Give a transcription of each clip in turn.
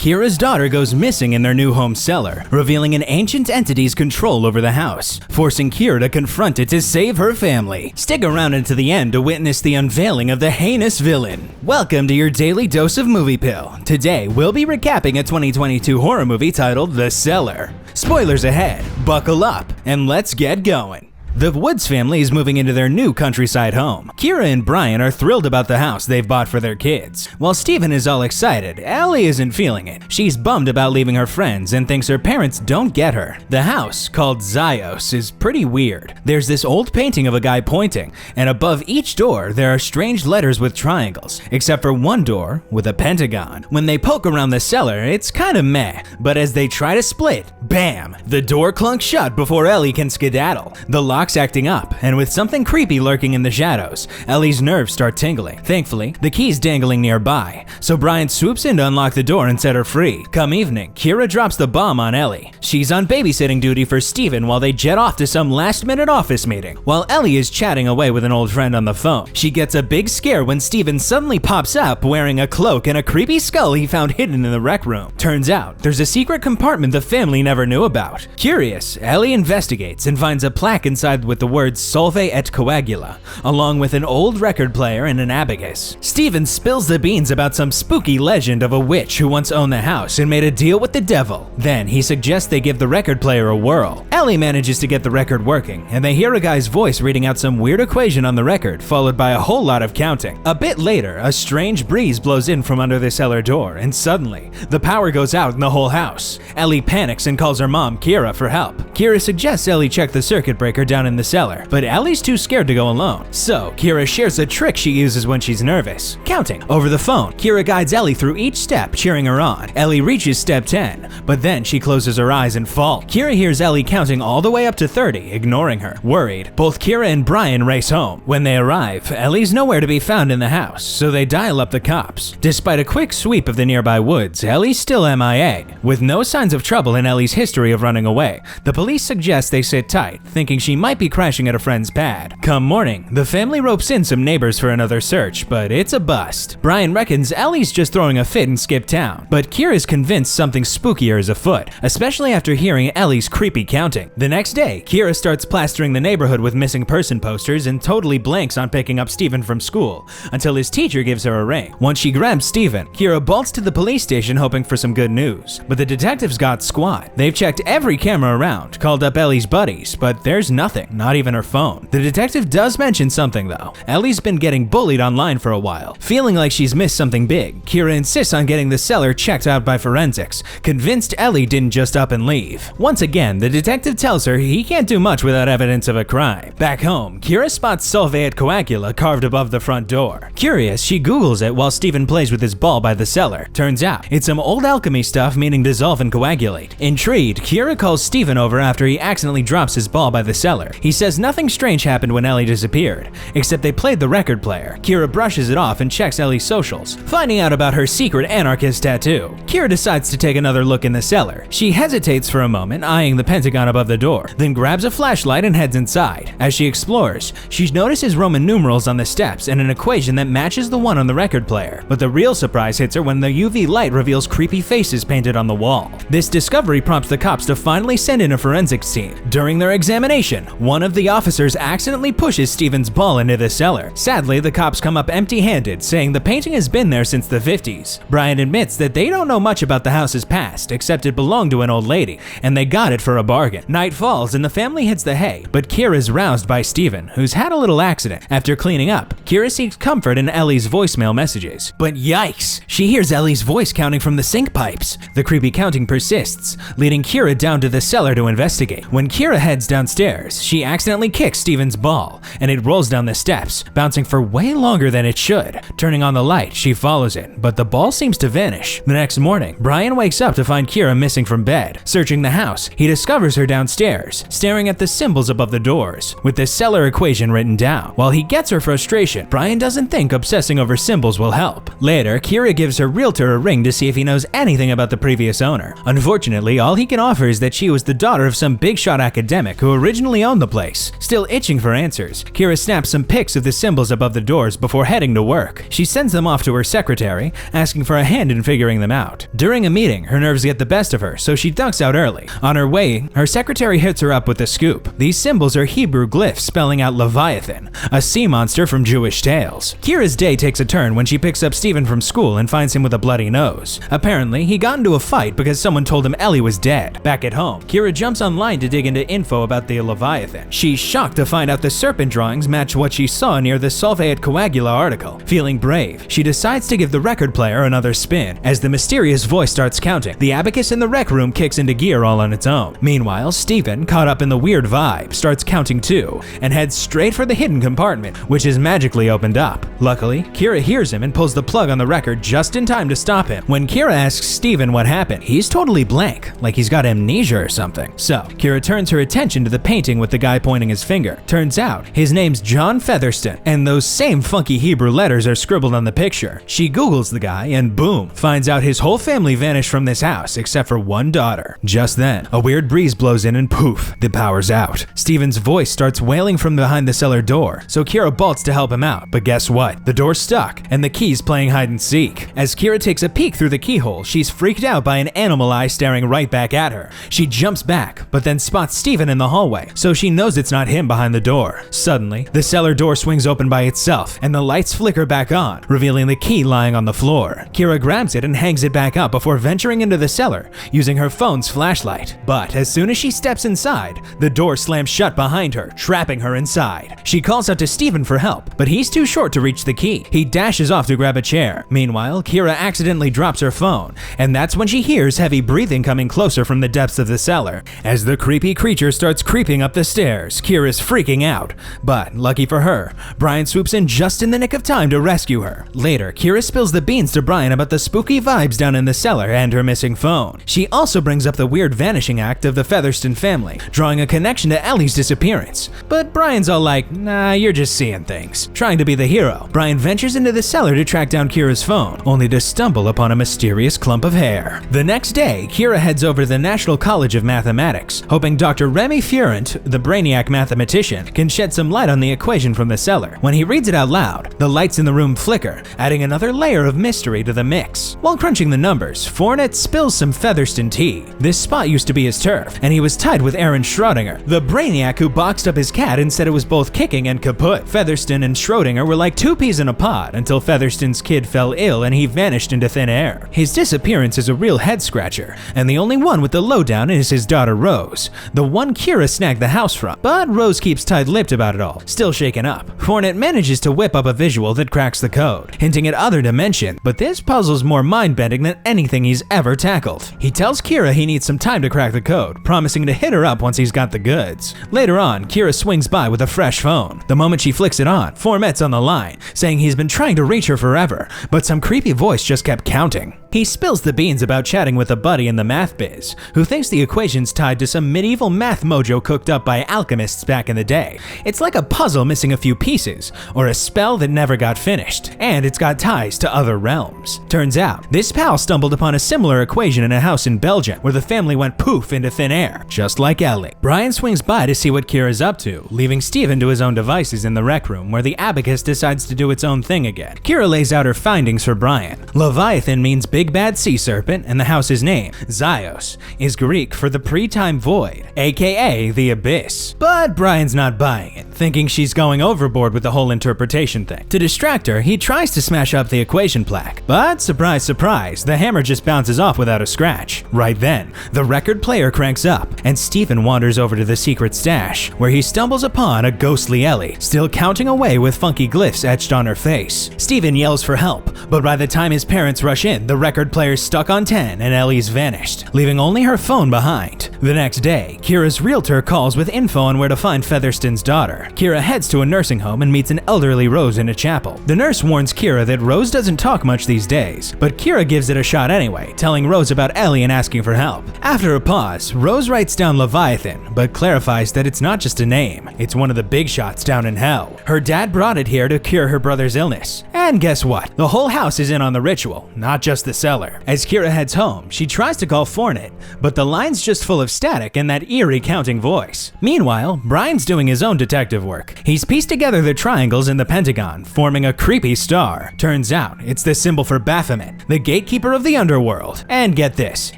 Kira's daughter goes missing in their new home cellar, revealing an ancient entity's control over the house, forcing Kira to confront it to save her family. Stick around until the end to witness the unveiling of the heinous villain. Welcome to your daily dose of Movie Pill. Today, we'll be recapping a 2022 horror movie titled The Cellar. Spoilers ahead, buckle up, and let's get going. The Woods family is moving into their new countryside home. Kira and Brian are thrilled about the house they've bought for their kids. While Steven is all excited, Ellie isn't feeling it. She's bummed about leaving her friends and thinks her parents don't get her. The house, called Zyos, is pretty weird. There's this old painting of a guy pointing, and above each door there are strange letters with triangles, except for one door with a pentagon. When they poke around the cellar, it's kinda meh, but as they try to split, bam! The door clunks shut before Ellie can skedaddle. The lock's acting up, and with something creepy lurking in the shadows, Ellie's nerves start tingling. Thankfully, the key's dangling nearby, so Brian swoops in to unlock the door and set her free. Come evening, Kira drops the bomb on Ellie. She's on babysitting duty for Steven while they jet off to some last-minute office meeting. While Ellie is chatting away with an old friend on the phone, she gets a big scare when Steven suddenly pops up wearing a cloak and a creepy skull he found hidden in the rec room. Turns out, there's a secret compartment the family never knew about. Curious, Ellie investigates and finds a plaque inside with the words Solve et Coagula, along with an old record player and an abacus. Steven spills the beans about some spooky legend of a witch who once owned the house and made a deal with the devil. Then he suggests they give the record player a whirl. Ellie manages to get the record working, and they hear a guy's voice reading out some weird equation on the record, followed by a whole lot of counting. A bit later, a strange breeze blows in from under the cellar door, and suddenly, the power goes out in the whole house. Ellie panics and calls her mom, Kira, for help. Kira suggests Ellie check the circuit breaker down in the cellar, but Ellie's too scared to go alone. So Kira shares a trick she uses when she's nervous: counting. Over the phone, Kira guides Ellie through each step, cheering her on. Ellie reaches step 10, but then she closes her eyes and falls. Kira hears Ellie counting all the way up to 30, ignoring her. Worried, both Kira and Brian race home. When they arrive, Ellie's nowhere to be found in the house, so they dial up the cops. Despite a quick sweep of the nearby woods, Ellie's still MIA. With no signs of trouble in Ellie's history of running away, the police suggest they sit tight, thinking she might be crashing at a friend's pad. Come morning, the family ropes in some neighbors for another search, but it's a bust. Brian reckons Ellie's just throwing a fit and skipped town, but Kira's convinced something spookier is afoot, especially after hearing Ellie's creepy counting. The next day, Kira starts plastering the neighborhood with missing person posters and totally blanks on picking up Steven from school, until his teacher gives her a ring. Once she grabs Steven, Kira bolts to the police station hoping for some good news, but the detectives got squat. They've checked every camera around, called up Ellie's buddies, but there's nothing, not even her phone. The detective does mention something though. Ellie's been getting bullied online for a while. Feeling like she's missed something big, Kira insists on getting the cellar checked out by forensics, convinced Ellie didn't just up and leave. Once again, the detective tells her he can't do much without evidence of a crime. Back home, Kira spots Solve et Coagula carved above the front door. Curious, she Googles it while Steven plays with his ball by the cellar. Turns out, it's some old alchemy stuff meaning dissolve and coagulate. Intrigued, Kira calls Steven over after he accidentally drops his ball by the cellar. He says nothing strange happened when Ellie disappeared, except they played the record player. Kira brushes it off and checks Ellie's socials, finding out about her secret anarchist tattoo. Kira decides to take another look in the cellar. She hesitates for a moment, eyeing the pentagon above the door, then grabs a flashlight and heads inside. As she explores, she notices Roman numerals on the steps and an equation that matches the one on the record player. But the real surprise hits her when the UV light reveals creepy faces painted on the wall. This discovery prompts the cops to finally send in a forensics team. During their examination, one of the officers accidentally pushes Steven's ball into the cellar. Sadly, the cops come up empty-handed, saying the painting has been there since the 50s. Brian admits that they don't know much about the house's past, except it belonged to an old lady, and they got it for a bargain. Night falls and the family hits the hay, but Kira's roused by Steven, who's had a little accident. After cleaning up, Kira seeks comfort in Ellie's voicemail messages. But yikes! She hears Ellie's voice counting from the sink pipes. The creepy counting persists, leading Kira down to the cellar to investigate. When Kira heads downstairs, she accidentally kicks Steven's ball, and it rolls down the steps, bouncing for way longer than it should. Turning on the light, she follows it, but the ball seems to vanish. The next morning, Brian wakes up to find Kira missing from bed. Searching the house, he discovers her downstairs, staring at the symbols above the doors, with the cellar equation written down. While he gets her frustration, Brian doesn't think obsessing over symbols will help. Later, Kira gives her realtor a ring to see if he knows anything about the previous owner. Unfortunately, all he can offer is that she was the daughter of some big-shot academic who originally owned the place. Still itching for answers, Kira snaps some pics of the symbols above the doors before heading to work. She sends them off to her secretary, asking for a hand in figuring them out. During a meeting, her nerves get the best of her, so she ducks out early. On her way, her secretary hits her up with the scoop. These symbols are Hebrew glyphs spelling out Leviathan, a sea monster from Jewish tales. Kira's day takes a turn when she picks up Steven from school and finds him with a bloody nose. Apparently, he got into a fight because someone told him Ellie was dead. Back at home, Kira jumps online to dig into info about the Leviathan. She's shocked to find out the serpent drawings match what she saw near the Sulfate Coagula article. Feeling brave, she decides to give the record player another spin. As the mysterious voice starts counting, the abacus in the rec room kicks into gear all on its own. Meanwhile, Steven, caught up in the weird vibe, starts counting too, and heads straight for the hidden compartment, which is magically opened up. Luckily, Kira hears him and pulls the plug on the record just in time to stop him. When Kira asks Steven what happened, he's totally blank, like he's got amnesia or something. So, Kira turns her attention to the painting with the guy pointing his finger. Turns out, his name's John Featherston, and those same funky Hebrew letters are scribbled on the picture. She Googles the guy and boom, finds out his whole family vanished from this house except for one daughter. Just then, a weird breeze blows in and poof, the power's out. Steven's voice starts wailing from behind the cellar door, so Kira bolts to help him out. But guess what? The door's stuck, and the key's playing hide and seek. As Kira takes a peek through the keyhole, she's freaked out by an animal eye staring right back at her. She jumps back, but then spots Steven in the hallway, so she knows it's not him behind the door. Suddenly, the cellar door swings open by itself, and the lights flicker back on, revealing the key lying on the floor. Kira grabs it and hangs it back up before venturing into the cellar, using her phone's flashlight. But as soon as she steps inside, the door slams shut behind her, trapping her inside. She calls out to Steven for help, but he's too short to reach the key. He dashes off to grab a chair. Meanwhile, Kira accidentally drops her phone, and that's when she hears heavy breathing coming closer from the depths of the cellar. As the creepy creature starts creeping up the stairs, Kira's freaking out. But lucky for her, Brian swoops in just in the nick of time to rescue her. Later, Kira spills the beans to Brian about the spooky vibes down in the cellar and her missing phone. She also brings up the weird vanishing act of the Featherston family, drawing a connection to Ellie's disappearance. But Brian's all like, nah, you're just seeing things. Trying to be the hero, Brian ventures into the cellar to track down Kira's phone, only to stumble upon a mysterious clump of hair. The next day, Kira heads over to the National College of Mathematics, hoping Dr. Remy Furent, the brainiac mathematician, can shed some light on the equation from the cellar. When he reads it out loud, the lights in the room flicker, adding another layer of mystery to the mix. While crunching the numbers, Furent spills some Featherston tea. This spot used to be his turf, and he was tied with Aaron Schrodinger, the brainiac who boxed up his cat and said it was both kicking and kaput. Featherston and Schrodinger were like two peas in a pod until Featherston's kid fell ill and he vanished into thin air. His disappearance is a real head scratcher, and the only one with the lowdown is his daughter Rose, the one Kira snagged the house from. But Rose keeps tight-lipped about it all, still shaken up. Furent manages to whip up a visual that cracks the code, hinting at other dimensions, but this puzzle's more mind-bending than anything he's ever tackled. He tells Kira he needs some time to crack the code, promising to hit her up once he's got the goods. Later on, Kira swings by with a fresh phone. The moment she flicks it on, Furent's on the line, saying he's been trying to reach her forever, but some creepy voice just kept counting. He spills the beans about chatting with a buddy in the math biz, who thinks the equation's tied to some medieval math mojo cooked up by alchemists back in the day. It's like a puzzle missing a few pieces, or a spell that never got finished, and it's got ties to other realms. Turns out, this pal stumbled upon a similar equation in a house in Belgium, where the family went poof into thin air, just like Ellie. Brian swings by to see what Kira's up to, leaving Steven to his own devices in the rec room, where the abacus decides to do its own thing again. Kira lays out her findings for Brian. Leviathan means big bad sea serpent, and the house's name, Zios, is Greek for the pre-time void, aka the abyss. But Brian's not buying it, thinking she's going overboard with the whole interpretation thing. To distract her, he tries to smash up the equation plaque, but surprise surprise, the hammer just bounces off without a scratch. Right then, the record player cranks up, and Steven wanders over to the secret stash, where he stumbles upon a ghostly Ellie, still counting away with funky glyphs etched on her face. Steven yells for help, but by the time his parents rush in, the record player's stuck on 10 and Ellie's vanished, leaving only her phone behind. The next day, Kira's realtor calls with info on where to find Featherston's daughter. Kira heads to a nursing home and meets an elderly Rose in a chapel. The nurse warns Kira that Rose doesn't talk much these days, but Kira gives it a shot anyway, telling Rose about Ellie and asking for help. After a pause, Rose writes down Leviathan, but clarifies that it's not just a name, it's one of the big shots down in hell. Her dad brought it here to cure her brother's illness, and And guess what? The whole house is in on the ritual, not just the cellar. As Kira heads home, she tries to call Fornet, but the line's just full of static and that eerie counting voice. Meanwhile, Brian's doing his own detective work. He's pieced together the triangles in the pentagon, forming a creepy star. Turns out, it's the symbol for Baphomet, the gatekeeper of the underworld. And get this,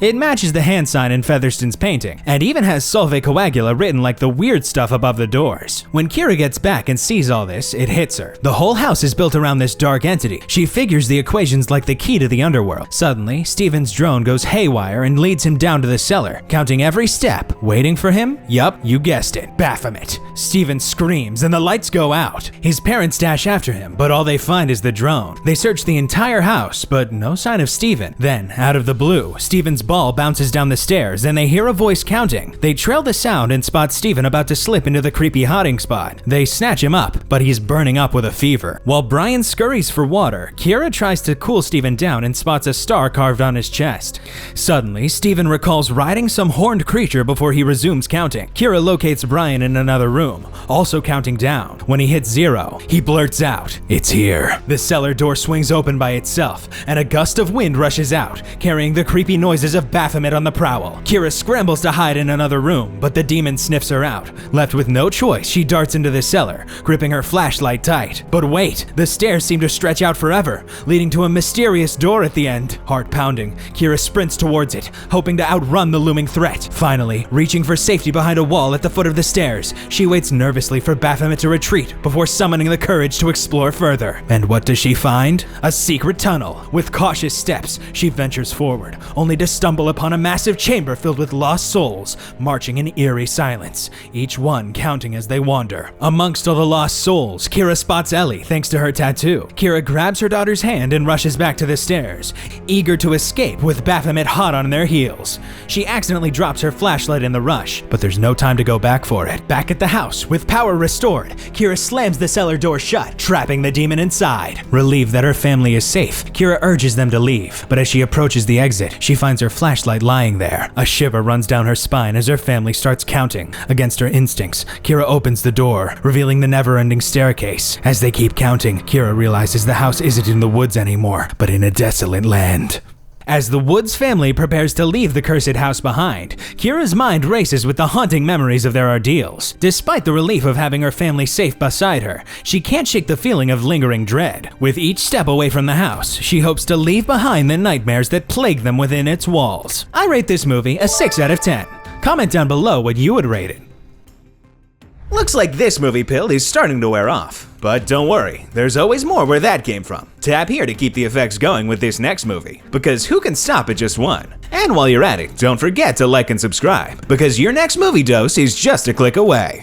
it matches the hand sign in Featherston's painting, and even has Solve Coagula written like the weird stuff above the doors. When Kira gets back and sees all this, it hits her. The whole house is built around this dark entity. She figures the equations like the key to the underworld. Suddenly, Steven's drone goes haywire and leads him down to the cellar, counting every step. Waiting for him? Yup, you guessed it, Baphomet. Steven screams and the lights go out. His parents dash after him, but all they find is the drone. They search the entire house, but no sign of Steven. Then, out of the blue, Steven's ball bounces down the stairs and they hear a voice counting. They trail the sound and spot Steven about to slip into the creepy hiding spot. They snatch him up, but he's burning up with a fever. While Brian scurries for water, Kira tries to cool Steven down and spots a star carved on his chest. Suddenly, Steven recalls riding some horned creature before he resumes counting. Kira locates Brian in another room, also counting down. When he hits 0, he blurts out, "It's here." The cellar door swings open by itself, and a gust of wind rushes out, carrying the creepy noises of Baphomet on the prowl. Kira scrambles to hide in another room, but the demon sniffs her out. Left with no choice, she darts into the cellar, gripping her flashlight tight. But wait, the stairs seem to stretch out forever, leading to a mysterious door at the end. Heart pounding, Kira sprints towards it, hoping to outrun the looming threat. Finally, reaching for safety behind a wall at the foot of the stairs, she waits nervously for Baphomet to retreat before summoning the courage to explore further. And what does she find? A secret tunnel. With cautious steps, she ventures forward, only to stumble upon a massive chamber filled with lost souls, marching in eerie silence, each one counting as they wander. Amongst all the lost souls, Kira spots Ellie thanks to her tattoo. Kira grabs her daughter's hand and rushes back to the stairs, eager to escape with Baphomet hot on their heels. She accidentally drops her flashlight in the rush, but there's no time to go back for it. Back at the house, with power restored, Kira slams the cellar door shut, trapping the demon inside. Relieved that her family is safe, Kira urges them to leave, but as she approaches the exit, she finds her flashlight lying there. A shiver runs down her spine as her family starts counting. Against her instincts, Kira opens the door, revealing the never-ending staircase. As they keep counting, Kira realizes the house isn't in the woods anymore, but in a desolate land. As the Woods family prepares to leave the cursed house behind, Kira's mind races with the haunting memories of their ordeals. Despite the relief of having her family safe beside her, she can't shake the feeling of lingering dread. With each step away from the house, she hopes to leave behind the nightmares that plague them within its walls. I rate this movie a 6 out of 10. Comment down below what you would rate it. Looks like this movie pill is starting to wear off. But don't worry, there's always more where that came from. Tap here to keep the effects going with this next movie, because who can stop at just one? And while you're at it, don't forget to like and subscribe, because your next movie dose is just a click away.